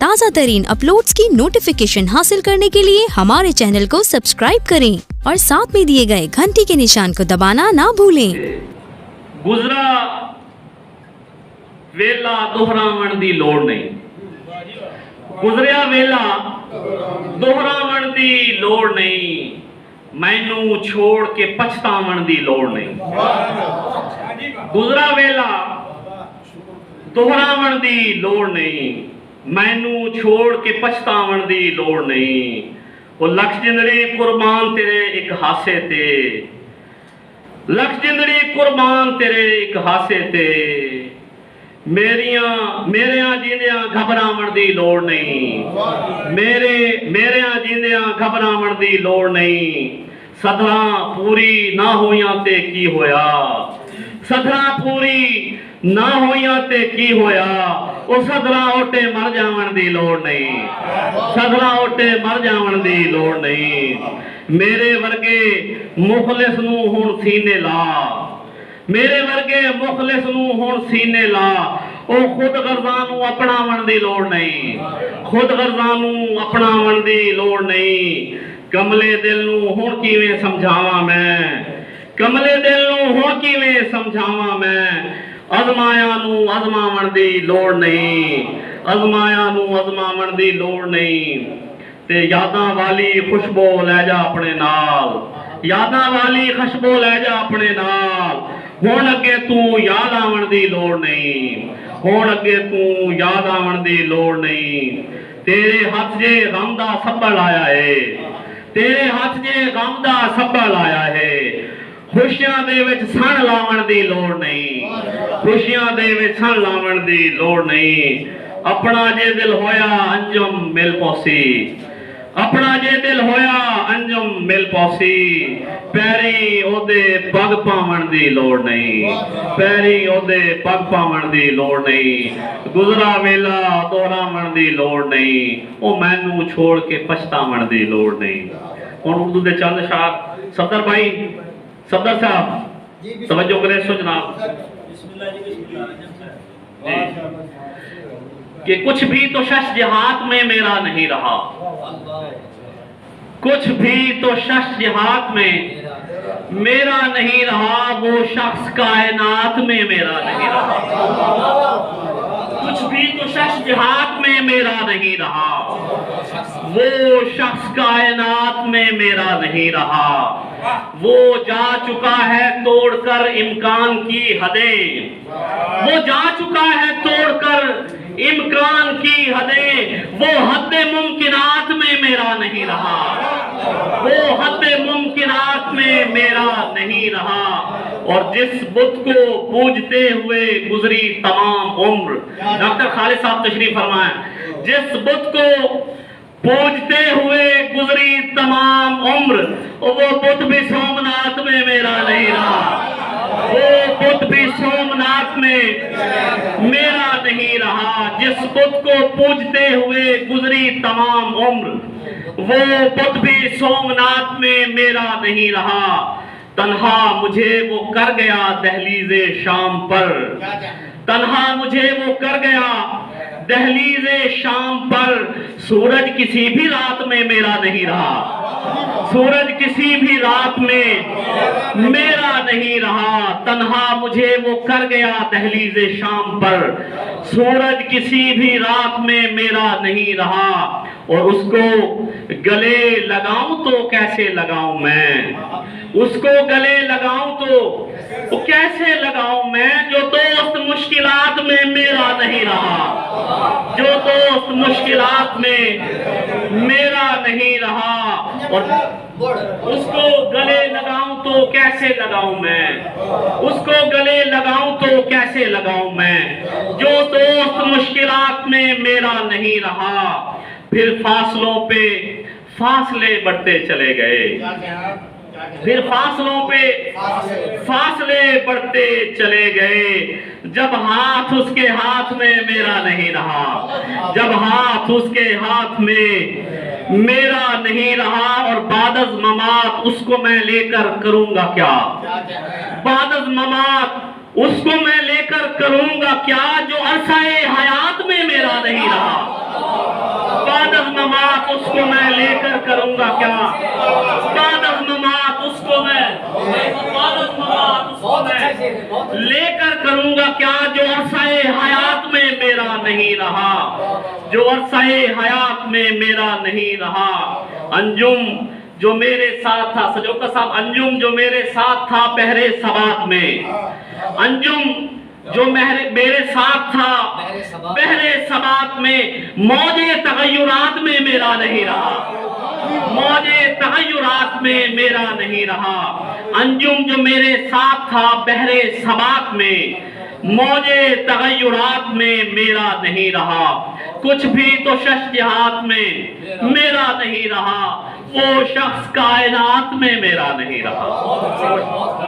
ताज़ा तरीन अपलोड्स की नोटिफिकेशन हासिल करने के लिए हमारे चैनल को सब्सक्राइब करें और साथ में दिए गए घंटी के निशान को दबाना ना भूलें। गुजरा वेला दोहरावण दी लोड़ नहीं, गुजरिया वेला दोहरावण दी लोड़ नहीं, मैनू छोड़ के पछतावण दी लोड़ नहीं। गुजरा वेला दोहरावण दी लोड़ नहीं, मैनू छोड़ के पछतावण दी लोड़ नहीं। वो लख जिंदड़ी कुर्बान तेरे एक हासे ते, लख जिंदड़ी कुर्बान तेरे एक हासे ते, मेरिया जिंदियां घबरावण दी लोड़ नहीं, मेरिया जिंदियां घबरावण दी लोड़ नहीं। सदरा पूरी ना होइयां ते की होया, सदरा पूरी ना होइयां ते की होया। ओ सदरा ओटे मर जावण दी लोड़ नहीं, सदरा ओटे मर जावण दी लोड़ नहीं। मेरे वर्गे मुखलिस नू हुण सीने ला, मेरे वर्गे मुखलिस नू हुण सीने ला। ओ खुद गर्ज़ा नू अपनावण दी लोड़ नहीं, खुद गर्ज़ा नू अपनावण दी लोड़ नहीं। कमले दिल नू हुण किवें समझावां मैं, कमले दिल नू हुण किवें समझावां मैं। अज़माया नू अज़मावण दी लोड़ नहीं, अज़माया नू अज़मावण दी लोड़ नहीं। ते यादां वाली खुशबू लै जा अपने नाल, यादां वाली खुशबू लै जा अपने नाल। हुण अगे तू याद आवण दी लोड़ नहीं, हुण अगे तू याद आवण दी लोड़ नहीं। तेरे हथ जे गम दा सब्बल आया है, तेरे हथ जे गम दा सब्बल आया है। खुशियां दे विच सण लावण दी लोड़ नहीं, खुशियां दे विच सण लावण दी लोड़ नहीं। अपना जे दिल होया अंजुम मिल पौसी, अपना जे दिल होया अंजुम मिल पौसी। पैरी ओदे पग पावण दी लोड़ नहीं, पैरी ओदे पग पावण दी लोड़ नहीं। गुजरा वेला दोहरावण दी लोड़ नहीं, ओ मैनू छोड़ के पछतावण दी लोड़ नहीं। हुण उर्दू दे चंद शार सफदर भाई, सफदर साहब तवज्जो करें सो जनाब कि कुछ भी तो शख्स जिहाद में मेरा नहीं रहा, कुछ भी तो शख्स जिहाद में मेरा नहीं रहा। वो शख्स कायनात में मेरा नहीं रहा, कुछ भी तो शख्स जिहाद में मेरा नहीं रहा। वो शख्स कायनात में मेरा नहीं रहा। वो जा चुका है तोड़कर इम्कान की हदें, वो जा चुका है तोड़कर इम्कान की हदें। वो हद मुमकिनात में मेरा नहीं रहा, वो हद मुमकिनात में मेरा नहीं रहा। और जिस बुत को पूजते हुए गुजरी तमाम उम्र, डॉक्टर खालिद साहब तशरीफ फरमाएं, जिस बुत को पूजते हुए गुजरी तमाम उम्र, वो बुत भी सोमनाथ में मेरा नहीं रहा, वो बुत भी सोमनाथ में मेरा नहीं रहा। जिस बुत को पूजते हुए गुजरी तमाम उम्र, वो बुत भी सोमनाथ में मेरा नहीं रहा। तन्हा मुझे वो कर गया दहलीज़े शाम पर, तन्हा मुझे वो कर गया दहलीज़े शाम पर। सूरज किसी भी रात में मेरा नहीं रहा, सूरज किसी भी रात में मेरा नहीं रहा। तन्हा मुझे वो कर गया दहलीज़े शाम पर, सूरज किसी भी रात में मेरा नहीं रहा। और उसको गले लगाऊं तो कैसे लगाऊं मैं, उसको गले लगाऊं तो कैसे लगाऊं मैं। जो दोस्त मुश्किलात में मेरा नहीं रहा, जो दोस्त मुश्किलात में मेरा नहीं रहा। और उसको गले लगाऊं तो कैसे लगाऊं मैं, उसको गले लगाऊं तो कैसे लगाऊं मैं। जो दोस्त मुश्किलात में मेरा नहीं रहा। फिर फासलों पे फासले बढ़ते चले गए, फिर फासलों पे फासले बढ़ते चले गए। जब हाथ उसके हाथ में मेरा नहीं रहा, जब हाथ उसके हाथ में मेरा नहीं रहा। और बादज ममात उसको मैं लेकर करूंगा क्या, बादज ममात उसको मैं लेकर करूंगा क्या। जो अरसाए हयात में मेरा नहीं रहा, ममात उसको मैं लेकर करूंगा क्या, बाद ममात उसको मैं लेकर करूंगा क्या, जो अरसाए हयात में मेरा नहीं रहा, जो अरसाए हयात में मेरा नहीं रहा। अंजुम जो मेरे साथ था, सजोका साहब, अंजुम जो मेरे साथ था पहरे सबात में, अंजुम जो मेरे साथ था पहरे सबात में, मौजे तगय्युरात में मेरा नहीं रहा, मौजे तगय्युरात में मेरा नहीं रहा। अंजुम जो मेरे साथ था बहरे सबात में, मौजे तगय्युरात में मेरा नहीं रहा। कुछ भी तो शख्स जिहाद में मेरा नहीं रहा, वो शख्स कायनात में मेरा नहीं रहा।